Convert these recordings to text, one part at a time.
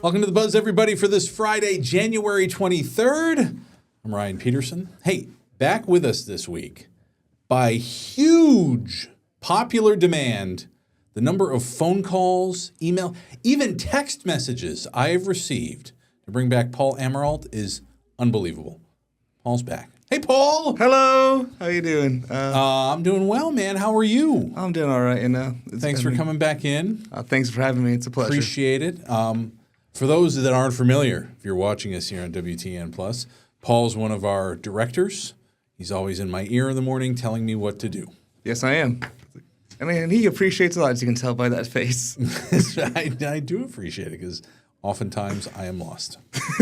Welcome to The Buzz, everybody, for this Friday, January 23rd. I'm Ryan Peterson. Hey, back with us this week by huge popular demand. The number of phone calls, email, even text messages I have received to bring back Paul Amirault is unbelievable. Paul's back. Hey, Paul. Hello. How you doing? I'm doing well, man. How are you? I'm doing all right. Thanks for coming back in. Thanks for having me. It's a pleasure. Appreciate it. For those that aren't familiar, if you're watching us here on WTEN Plus, Paul's one of our directors. He's always in my ear in the morning telling me what to do. Yes, I am. And he appreciates a lot, as you can tell by that face. I do appreciate it because oftentimes I am lost.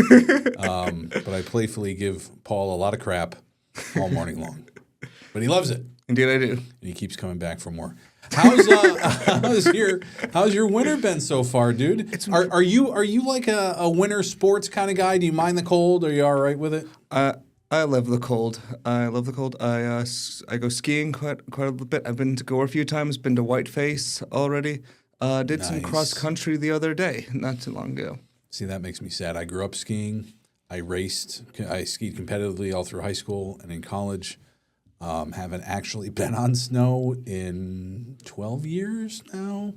But I playfully give Paul a lot of crap all morning long. But he loves it. Indeed, I do. And he keeps coming back for more. How's your winter been so far, dude? Are you like a winter sports kind of guy? Do you mind the cold? Are you all right with it? I love the cold. I love the cold. I go skiing quite a bit. I've been to Gore a few times. Been to Whiteface already. Did some cross country the other day, not too long ago. See, that makes me sad. I grew up skiing. I skied competitively all through high school and in college. Haven't actually been on snow in 12 years now.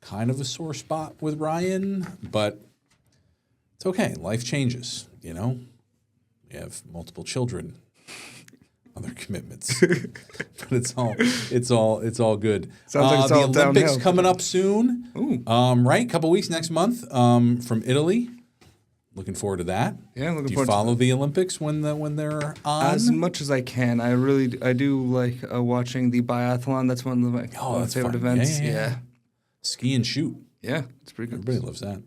Kind of a sore spot with Ryan, but it's okay. Life changes, you know. We have multiple children, other commitments, but it's all good. Sounds like it's all the Olympics downhill. coming up soon. Ooh. Right? Couple weeks next month. From Italy. Looking forward to that. Yeah, looking Do you forward to follow the Olympics when they're on? As much as I can. I do like watching the biathlon. That's one of my favorite fun. events. Yeah. Ski and shoot. Yeah, it's pretty good. Everybody loves that.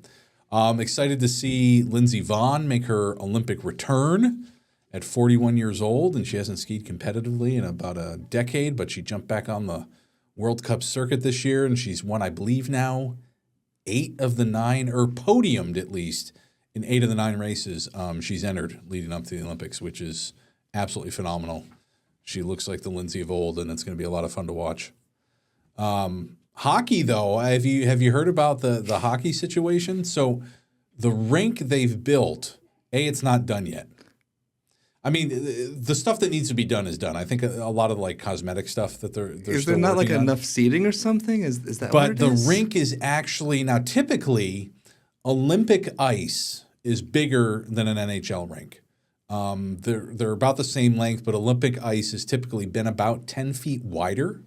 Excited to see Lindsey Vonn make her Olympic return at 41 years old, and she hasn't skied competitively in about a decade, but she jumped back on the World Cup circuit this year, and she's won, I believe now, 8 of the 9, or podiumed at least, in 8 of the 9 races she's entered leading up to the Olympics, which is absolutely phenomenal. She looks like the Lindsay of old, and it's going to be a lot of fun to watch. Hockey, though, have you heard about the hockey situation? So the rink they've built, it's not done yet. I mean, the stuff that needs to be done is done. I think a lot of like cosmetic stuff that they're Is still there not like working on. enough seating or something? Is that But what it the is? rink is actually now typically Olympic ice is bigger than an NHL rink. They're about the same length, but Olympic ice has typically been about 10 feet wider.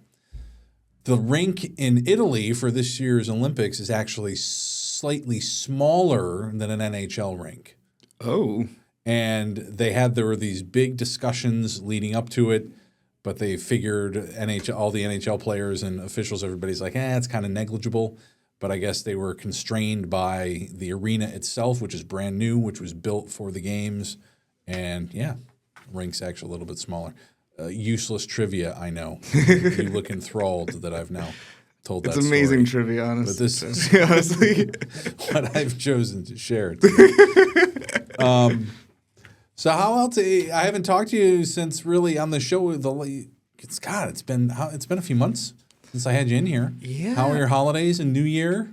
The rink in Italy for this year's Olympics is actually slightly smaller than an NHL rink. Oh. And there were these big discussions leading up to it, but they figured all the NHL players and officials, everybody's like, it's kind of negligible. But I guess they were constrained by the arena itself, which is brand new, which was built for the games. And rink's actually a little bit smaller. Useless trivia, I know. You look enthralled that I've now told that It's story. amazing trivia, honestly. But this is honestly. what I've chosen to share today. So how else? I haven't talked to you since really on the show. It's been a few months since I had you in here. Yeah. How are your holidays and New Year?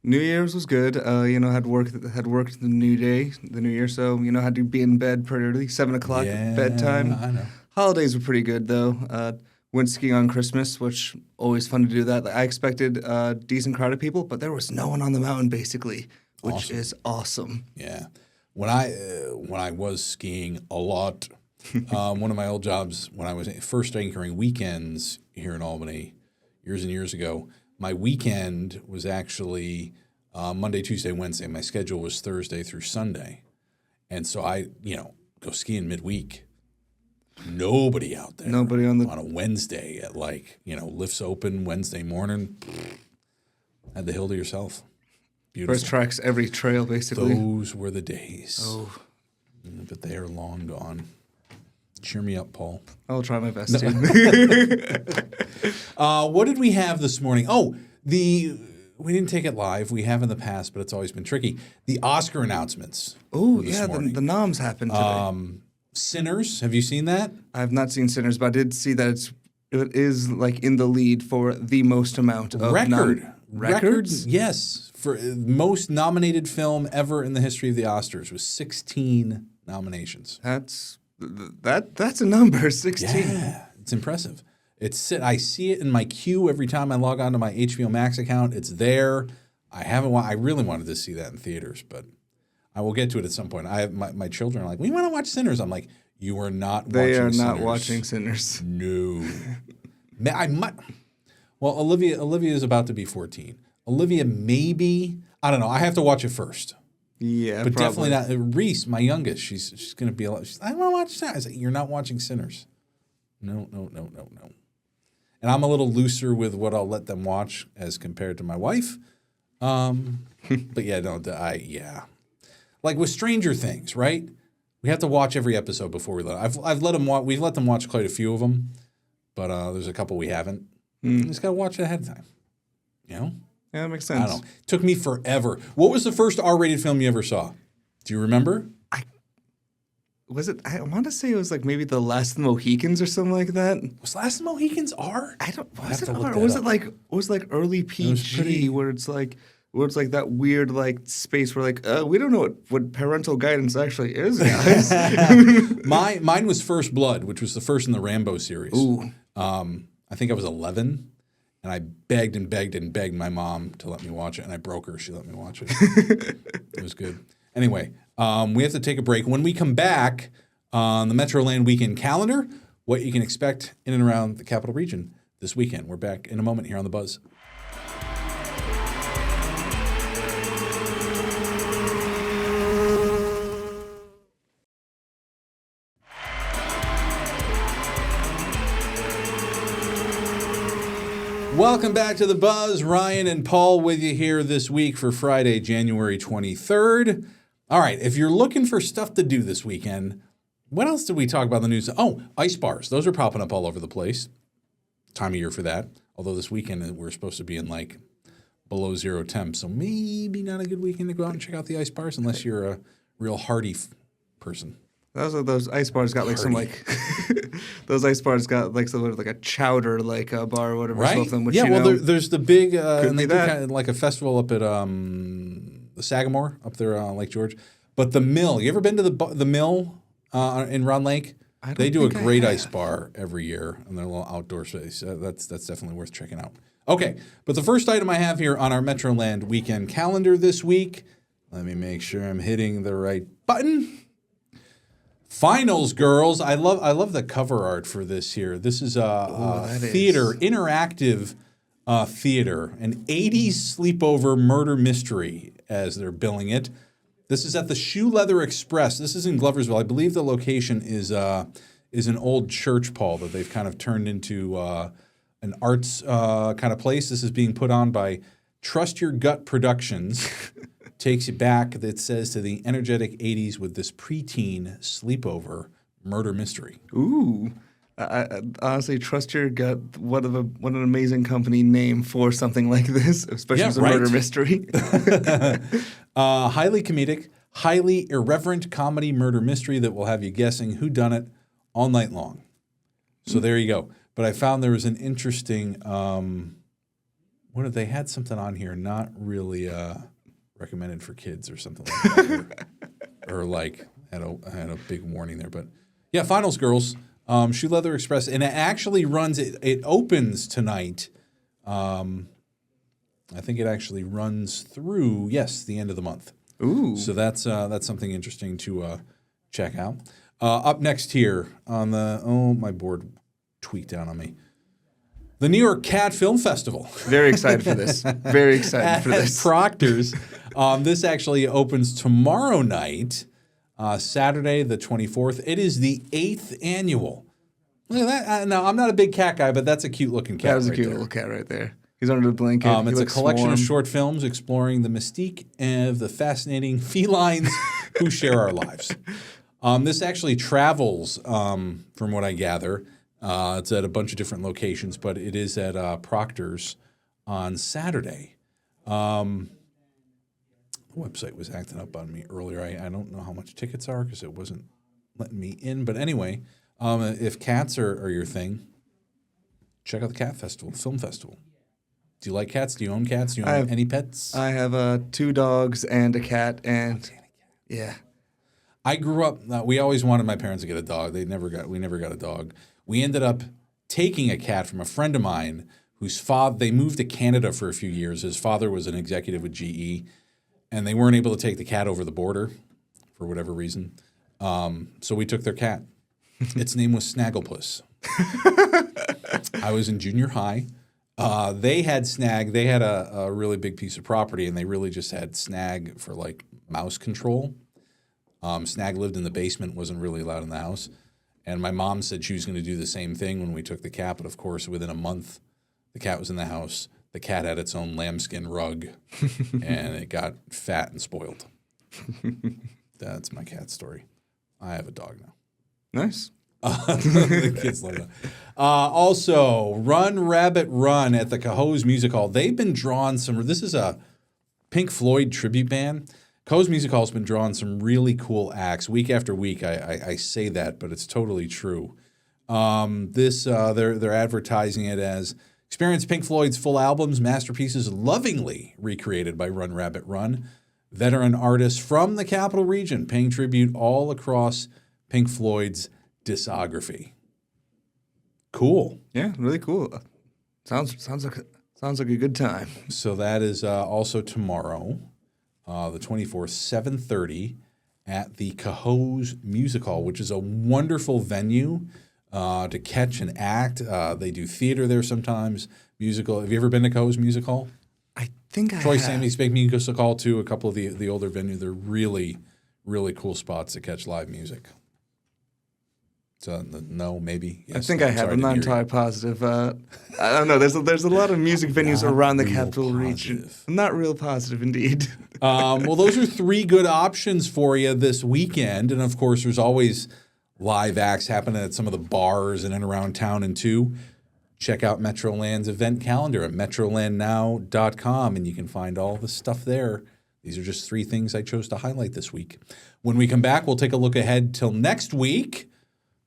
New Year's was good. Had worked the new year, so had to be in bed pretty early, 7 o'clock bedtime. I know. Holidays were pretty good though. Went skiing on Christmas, which always fun to do that. I expected a decent crowd of people, but there was no one on the mountain basically, which is awesome. Yeah. When I was skiing a lot, one of my old jobs when I was first anchoring weekends here in Albany years and years ago, my weekend was actually Monday, Tuesday, Wednesday. My schedule was Thursday through Sunday. And so I, go skiing midweek. Nobody out there. Nobody on a Wednesday at lifts open Wednesday morning. Had the hill to yourself. Beautiful. First tracks every trail, basically. Those were the days. Oh. But they are long gone. Cheer me up, Paul. I'll try my best to. What did we have this morning? Oh, we didn't take it live. We have in the past, but it's always been tricky. The Oscar announcements. Oh, yeah, the noms happened today. Sinners. Have you seen that? I have not seen Sinners, but I did see that it is like in the lead for the most amount of Records? Yes, for most nominated film ever in the history of the Oscars with 16 nominations. That's a number, 16. Yeah, it's impressive. I see it in my queue every time I log on to my HBO Max account. It's there. I really wanted to see that in theaters, but I will get to it at some point. My children are like, we want to watch Sinners. I'm like, you are not watching Sinners. They are not watching Sinners. No. I might. Well, Olivia is about to be 14. Olivia, maybe, I don't know. I have to watch it first. Yeah, but probably. Definitely not. Reese, my youngest, she's going to be. I want to watch Sinners. I said, you're not watching Sinners. No. And I'm a little looser with what I'll let them watch as compared to my wife. But yeah. Like with Stranger Things, right? We have to watch every episode before we let. I've let them watch. We've let them watch quite a few of them, but there's a couple we haven't. You just gotta watch it ahead of time. You know? Yeah, that makes sense. I don't know. It took me forever. What was the first R-rated film you ever saw? Do you remember? I want to say it was like maybe The Last of the Mohicans or something like that. Was Last of the Mohicans R? I don't. Was it R? Or was it like early PG where it's like that weird like space where like we don't know what parental guidance actually is, guys. Mine was First Blood, which was the first in the Rambo series. Ooh. I think I was 11, and I begged and begged and begged my mom to let me watch it, and I broke her. She let me watch it. It was good. Anyway, we have to take a break. When we come back on the Metroland Weekend calendar, what you can expect in and around the Capital Region this weekend. We're back in a moment here on The Buzz. Welcome back to The Buzz. Ryan and Paul with you here this week for Friday, January 23rd. All right, if you're looking for stuff to do this weekend, what else did we talk about in the news? Oh, ice bars. Those are popping up all over the place. Time of year for that. Although this weekend we're supposed to be in like below zero temp, so maybe not a good weekend to go out and check out the ice bars unless you're a real hardy person. Those ice bars got like some like those ice bars got like some like a chowder like a bar or whatever. Right? Something, which, yeah. Well, there's the big and they do that. kind of like a festival up at the Sagamore up there on Lake George. But the Mill, you ever been to the Mill in Round Lake? They do a great ice bar every year in their little outdoor space. That's definitely worth checking out. Okay, but the first item I have here on our Metroland Weekend calendar this week. Let me make sure I'm hitting the right button. Finals Girls. I love the cover art for this here. This is a theater, interactive theater, an 80s sleepover murder mystery, as they're billing it. This is at the Shoe Leather Express. This is in Gloversville. I believe the location is an old church, Paul, that they've kind of turned into an arts kind of place. This is being put on by Trust Your Gut Productions. Takes you back, that says, to the energetic 80s with this preteen sleepover murder mystery. Ooh. I honestly, Trust Your Gut. What an amazing company name for something like this, especially as a murder mystery. Highly comedic, highly irreverent comedy murder mystery that will have you guessing who done it all night long. So there you go. But I found there was an interesting, they had something on here, not really recommended for kids or something like that. or like had a big warning there. But yeah, Finals Girls, Shoe Leather Express. And it actually runs, it opens tonight. I think it actually runs through, the end of the month. Ooh. So that's something interesting to check out. Up next here on my board tweaked down on me. The New York Cat Film Festival. Very excited for this. Very excited for this. At Proctor's. This actually opens tomorrow night, Saturday the 24th. It is the 8th annual. Look at that. Now, I'm not a big cat guy, but that's a cute-looking cat. That was a cute little cat right there. He's under the blanket. It's a collection of short films exploring the mystique of the fascinating felines who share our lives. This actually travels, from what I gather. It's at a bunch of different locations, but it is at Proctor's on Saturday. The website was acting up on me earlier. I don't know how much tickets are because it wasn't letting me in. But anyway, if cats are your thing, check out the Cat Festival, Film Festival. Do you like cats? Do you own cats? Do you own any pets? I have 2 dogs and a cat, and yeah. I grew up. We always wanted my parents to get a dog. We never got a dog. We ended up taking a cat from a friend of mine whose father. They moved to Canada for a few years. His father was an executive with GE, and they weren't able to take the cat over the border for whatever reason. So we took their cat. Its name was Snagglepuss. I was in junior high. They had Snag. They had a really big piece of property, and they really just had Snag for like mouse control. Snag lived in the basement, wasn't really allowed in the house. And my mom said she was going to do the same thing when we took the cat. But of course, within a month, the cat was in the house. The cat had its own lambskin rug, and it got fat and spoiled. That's my cat story. I have a dog now. Nice. The kids love that. Also, Run Rabbit Run at the Cahoes Music Hall. They've been drawing some. This is a Pink Floyd tribute band. Cahoes Music Hall has been drawing some really cool acts week after week. I say that, but it's totally true. They're advertising it as experience Pink Floyd's full albums, masterpieces lovingly recreated by Run Rabbit Run. Veteran artists from the Capital Region paying tribute all across Pink Floyd's discography. Cool. Yeah, really cool. Sounds like a good time. So that is also tomorrow, the 24th, 7:30 at the Cahoes Music Hall, which is a wonderful venue to catch an act. They do theater there sometimes, musical. Have you ever been to Cahoes Music Hall? I think I Troy have. Sammy's Big Music Hall too. A couple of the older venues. They're really, really cool spots to catch live music. So no, maybe. Yes. I think I have. I'm not entirely positive. I don't know. There's a lot of music venues around the Capital Region. I'm not real positive indeed. Well, those are 3 good options for you this weekend, and of course, there's always live acts happening at some of the bars and around town. And too, check out Metroland's event calendar at metrolandnow.com, and you can find all the stuff there. These are just 3 things I chose to highlight this week. When we come back, we'll take a look ahead till next week.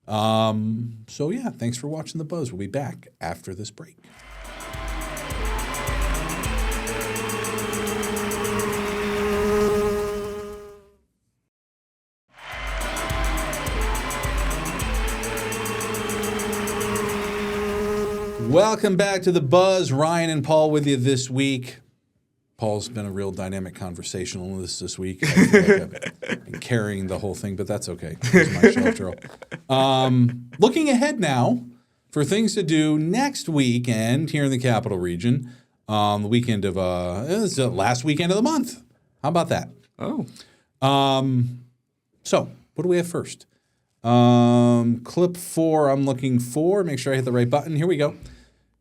So yeah, thanks for watching The Buzz. We'll be back after this break. Welcome back to The Buzz. Ryan and Paul with you this week. Paul's been a real dynamic conversationalist this week. I feel like I've been carrying the whole thing, but that's okay. Here's my show, Joe. Looking ahead now for things to do next weekend here in the Capital Region. The weekend of it's the last weekend of the month. How about that? Oh. So what do we have first? Clip 4 I'm looking for. Make sure I hit the right button. Here we go.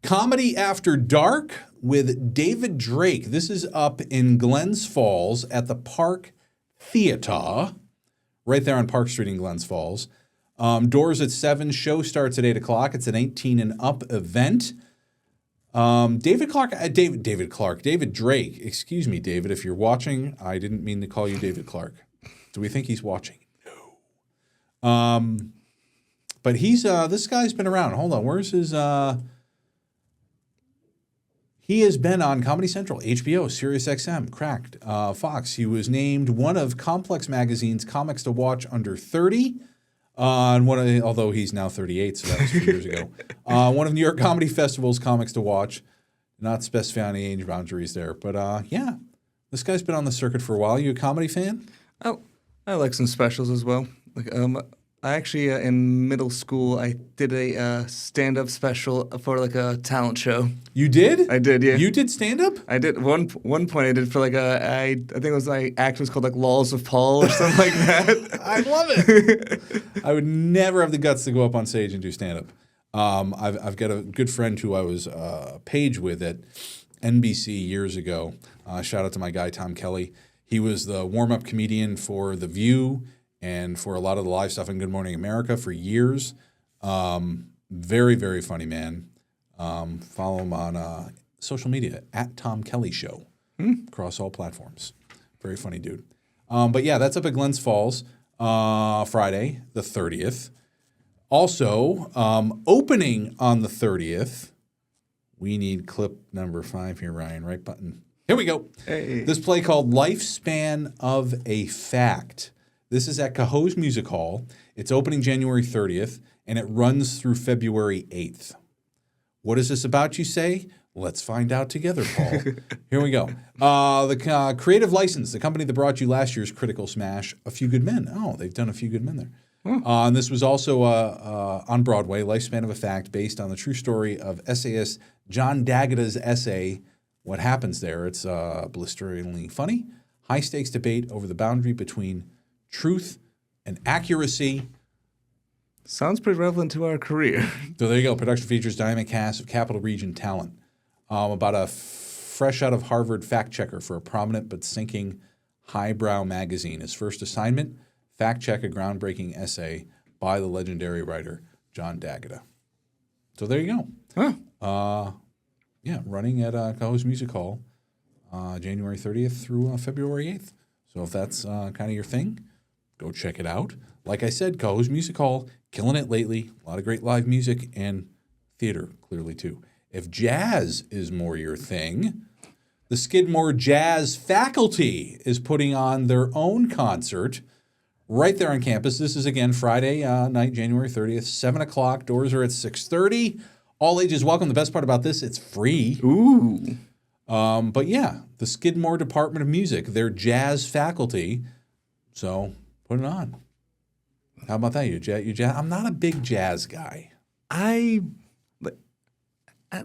Comedy After Dark with David Drake. This is up in Glens Falls at the Park Theater, right there on Park Street in Glens Falls. Doors at 7. Show starts at 8 o'clock. It's an 18 and up event. David Drake. Excuse me, David, if you're watching. I didn't mean to call you David Clark. Do we think he's watching? No. But he's this guy's been around. Hold on, where's his? He has been on Comedy Central, HBO, SiriusXM, Cracked, Fox. He was named one of Complex Magazine's Comics to Watch Under 30. Although he's now 38, so that was 2 years ago. One of New York Comedy Festival's Comics to Watch. Not specifying any age boundaries there. But yeah, this guy's been on the circuit for a while. You a comedy fan? Oh, I like some specials as well. Like I actually in middle school I did a stand-up special for like a talent show. You did? I did, yeah. You did stand-up? I did one point. I did for like I think it was my act was called like Laws of Paul or something like that. I love it. I would never have the guts to go up on stage and do stand-up. I've got a good friend who I was page with at NBC years ago. Shout out to my guy Tom Kelly. He was the warm-up comedian for The View and for a lot of the live stuff in Good Morning America for years. Very, very funny man. Follow him on social media at Tom Kelly Show across all platforms. Very funny dude. But yeah, that's up at Glens Falls Friday, the 30th. Also, opening on the 30th, We need clip number 5 here, Ryan. Right button. Here we go. Hey. This play called Lifespan of a Fact. This is at Cohoes Music Hall. It's opening January 30th, and it runs through February 8th. What is this about, you say? Let's find out together, Paul. Here we go. The creative license, the company that brought you last year's critical smash, A Few Good Men. Oh, they've done A Few Good Men there. And this was also on Broadway, Lifespan of a Fact, based on the true story of essayist John D'Agata's essay, What Happens There. It's blisteringly funny. High-stakes debate over the boundary between truth and accuracy. Sounds pretty relevant to our career. So there you go. Production features dynamic cast of Capital Region talent. About a fresh out of Harvard fact checker for a prominent but sinking highbrow magazine. His first assignment, fact check a groundbreaking essay by the legendary writer John D'Agata. So there you go. Huh. Running at Cohoes Music Hall January 30th through February 8th. So if that's kind of your thing, go check it out. Like I said, Cohoes Music Hall, killing it lately. A lot of great live music and theater, clearly, too. If jazz is more your thing, the Skidmore Jazz faculty is putting on their own concert right there on campus. This is, again, Friday night, January 30th, 7 o'clock. Doors are at 6:30. All ages welcome. The best part about this, it's free. Ooh. But yeah, the Skidmore Department of Music, their jazz faculty. So put it on. How about that? You jazz? I'm not a big jazz guy.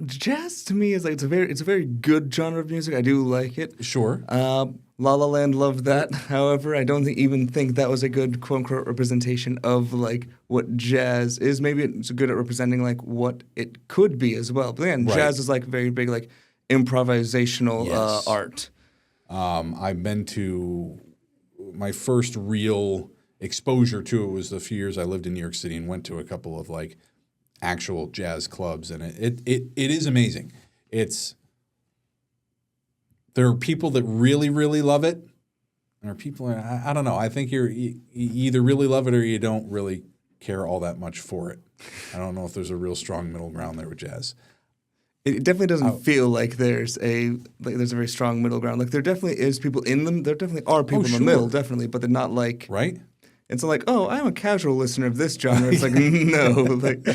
Jazz to me is like it's a very good genre of music. I do like it. Sure. La La Land loved that. However, I don't even think that was a good quote unquote representation of like what jazz is. Maybe it's good at representing like what it could be as well. But again, jazz is like very big like improvisational art. I've been to my first real exposure to it was the few years I lived in New York City and went to a couple of like actual jazz clubs, and it is amazing. There are people that really, really love it, and there are people, I don't know, I think you either really love it or you don't really care all that much for it. I don't know if there's a real strong middle ground there with jazz. It definitely doesn't feel like there's a very strong middle ground. Like there definitely is people in them. There definitely are people in the middle, definitely, but they're not like right. It's not like, oh, I'm a casual listener of this genre. It's like no, like.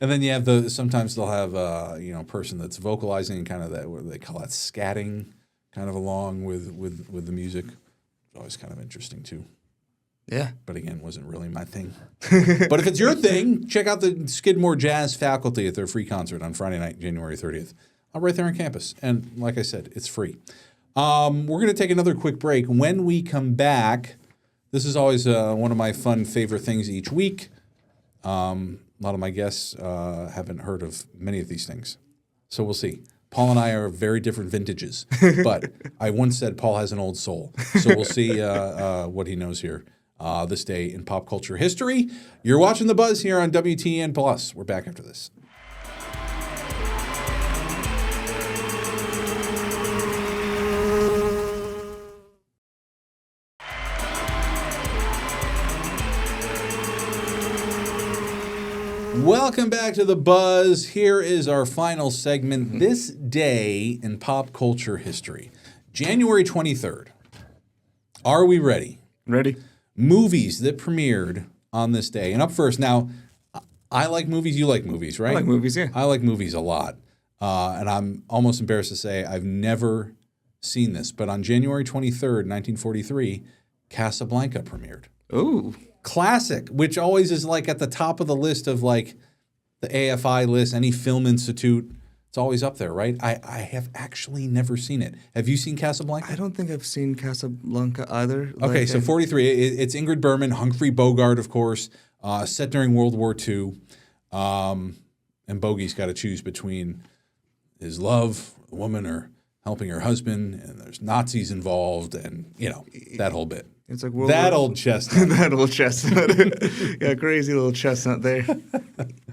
And then you have sometimes they'll have a person that's vocalizing and kind of that what they call that scatting kind of along with the music. It's always kind of interesting too. Yeah. But again, wasn't really my thing. But if it's your thing, check out the Skidmore Jazz faculty at their free concert on Friday night, January 30th. Right there on campus. And like I said, it's free. We're going to take another quick break. When we come back, this is always one of my fun favorite things each week. A lot of my guests haven't heard of many of these things. So we'll see. Paul and I are very different vintages. But I once said Paul has an old soul. So we'll see what he knows here. This day in pop culture history. You're watching The Buzz here on WTEN Plus. We're back after this. Welcome back to The Buzz. Here is our final segment, This Day in Pop Culture History. January 23rd. Are we ready? Ready? Movies that premiered on this day. And up first, now, I like movies. You like movies, right? I like movies, yeah. I like movies a lot. And I'm almost embarrassed to say I've never seen this. But on January 23rd, 1943, Casablanca premiered. Ooh. Classic, which always is like at the top of the list of like the AFI list, any film institute. It's always up there, right? I have actually never seen it. Have you seen Casablanca? I don't think I've seen Casablanca either. Okay, so 43. It's Ingrid Bergman, Humphrey Bogart, of course, set during World War II. And Bogey's got to choose between his love, the woman, or helping her husband. And there's Nazis involved and, that whole bit. It's like old chestnut. That old chestnut. Yeah, crazy little chestnut there.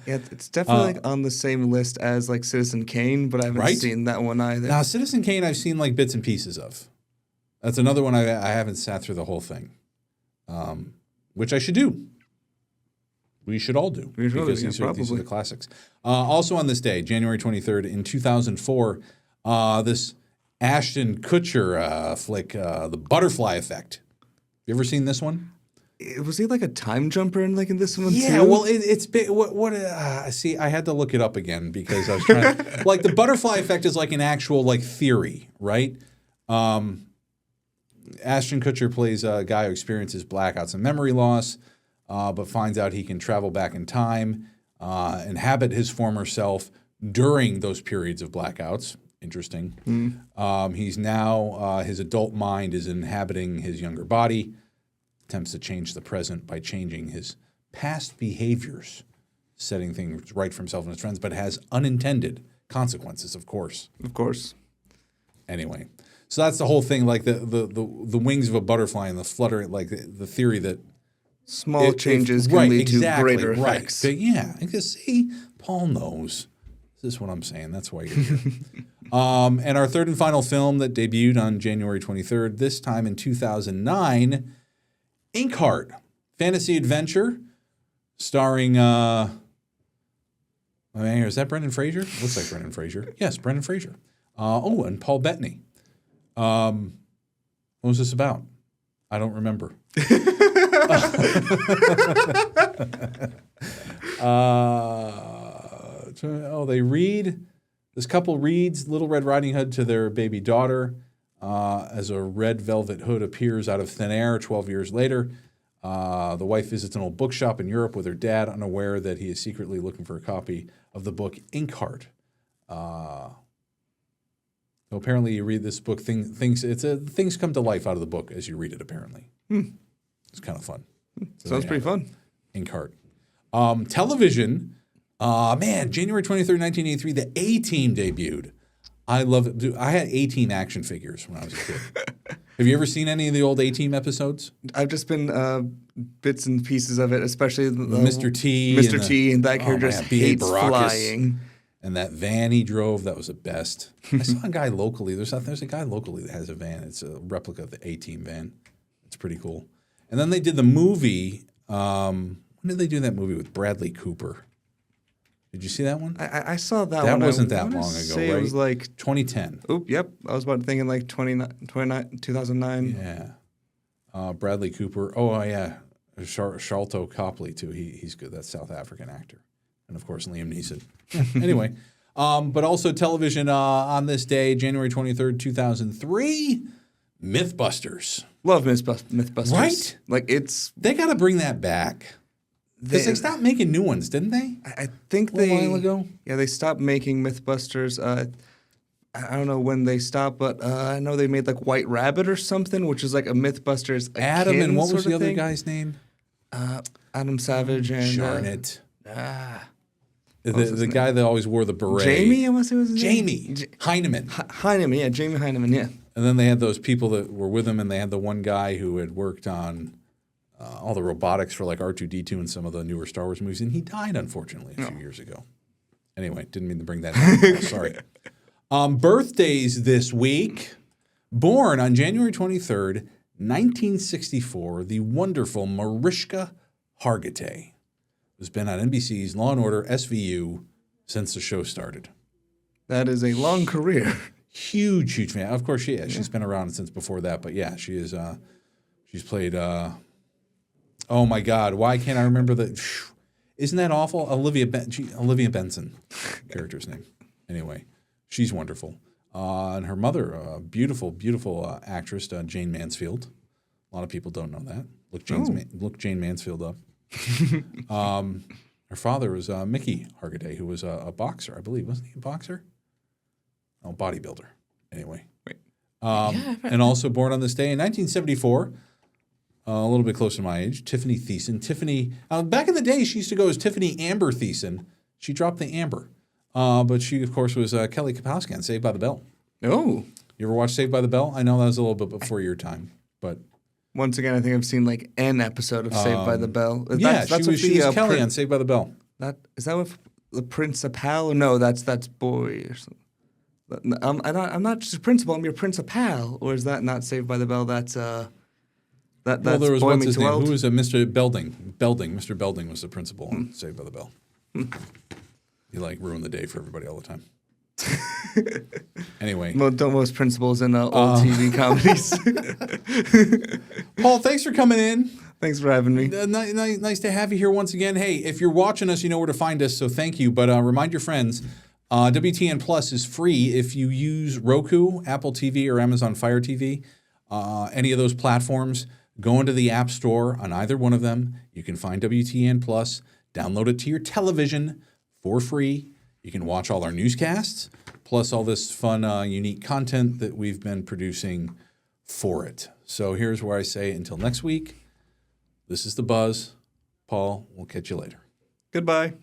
Yeah, it's definitely like on the same list as like Citizen Kane, but I haven't seen that one either. Now, Citizen Kane, I've seen like bits and pieces of. That's another one I haven't sat through the whole thing, which I should do. We should all do. We should all do, because yeah, these are the probably. classics. Also on this day, January 23rd, in 2004, this Ashton Kutcher flick, The Butterfly Effect. You ever seen this one? Was he like a time jumper in this one too? Yeah, well, it's big. See, I had to look it up again because I was trying to, like, the butterfly effect is like an actual, like, theory, right? Ashton Kutcher plays a guy who experiences blackouts and memory loss, but finds out he can travel back in time, inhabit his former self during those periods of blackouts. Interesting. He's now, his adult mind is inhabiting his younger body, attempts to change the present by changing his past behaviors, setting things right for himself and his friends, but has unintended consequences, of course. Of course. Anyway, so that's the whole thing, like the wings of a butterfly and the flutter, like the theory that small changes can lead to greater effects. But yeah, because see, Paul knows. This is what I'm saying. That's why you're here. And our third and final film that debuted on January 23rd, this time in 2009, Inkheart, fantasy adventure, starring, is that Brendan Fraser? Looks like Brendan Fraser. Yes, Brendan Fraser. And Paul Bettany. What was this about? I don't remember. This couple reads Little Red Riding Hood to their baby daughter as a red velvet hood appears out of thin air 12 years later. The wife visits an old bookshop in Europe with her dad, unaware that he is secretly looking for a copy of the book Inkheart. So apparently you read this book, things come to life out of the book as you read it, apparently. It's kind of fun. So sounds pretty fun. Inkheart. Television, January 23rd, 1983, the A-Team debuted. I love it. Dude, I had A-Team action figures when I was a kid. Have you ever seen any of the old A-Team episodes? I've just been bits and pieces of it, especially Mr. T. Mr. T and that character just hates flying. And that van he drove, that was the best. I saw a guy locally. There's a guy locally that has a van. It's a replica of the A-Team van. It's pretty cool. And then they did the movie. When did they do that movie with Bradley Cooper? Did you see that one? I saw that one. That wasn't that long ago, right? It was like 2010. Yep. I was about thinking like 2009. Yeah. Bradley Cooper. Oh, yeah. Sharlto Copley, too. He's good. That's South African actor. And, of course, Liam Neeson. Anyway. But also television on this day, January 23rd, 2003, Mythbusters. Love Mythbusters. Right? They got to bring that back. Because they stopped making new ones, didn't they? I think a while ago. Yeah, they stopped making Mythbusters. I don't know when they stopped, but I know they made like White Rabbit or something, which is like a Mythbusters. Adam and what was the other guy's name? Adam Savage and Darn it. The guy that always wore the beret. Jamie, I must say was his Jamie name? Heineman. Heineman, yeah, Jamie Heineman, yeah. And then they had those people that were with him, and they had the one guy who had worked on all the robotics for like R2-D2 and some of the newer Star Wars movies, and he died, unfortunately, a few years ago. Anyway, didn't mean to bring that up. Sorry. Birthdays this week. Born on January 23rd, 1964, the wonderful Mariska Hargitay, who's been on NBC's Law & Order SVU since the show started. That is a long career. Huge fan. Of course, she is. She's been around since before that, but yeah, she is. She's played. Oh my God! Why can't I remember the? Isn't that awful? Olivia Benson, character's name. Anyway, she's wonderful. And her mother, beautiful actress, Jane Mansfield. A lot of people don't know that. Look Jane Mansfield up. Her father was Mickey Hargitay, who was a boxer, I believe. Wasn't he a boxer? Oh, bodybuilder. Anyway. Right. And also born on this day in 1974, a little bit closer to my age, Tiffany Thiessen. Tiffany, back in the day, she used to go as Tiffany Amber Thiessen. She dropped the Amber. But she, of course, was Kelly Kapowski on Saved by the Bell. Oh. You ever watch Saved by the Bell? I know that was a little bit before your time, but... Once again, I think I've seen like an episode of Saved by the Bell. She was Kelly on Saved by the Bell. Is that with the principal? No, that's boy or something. I'm not just a principal. I'm your principal. Or is that not Saved by the Bell? That's That's Well, there was Boy what's Meets his name? World. Who was it? Mr. Belding. Mr. Belding was the principal on Saved by the Bell. He ruined the day for everybody all the time. Anyway, Well, don't most principals in old TV comedies. Paul, thanks for coming in. Thanks for having me. Nice to have you here once again. Hey, if you're watching us, you know where to find us, so thank you. But remind your friends, WTN Plus is free if you use Roku, Apple TV, or Amazon Fire TV. Any of those platforms, go into the App Store on either one of them. You can find WTN Plus, download it to your television for free. You can watch all our newscasts, plus all this fun, unique content that we've been producing for it. So here's where I say until next week, this is The Buzz. Paul, we'll catch you later. Goodbye.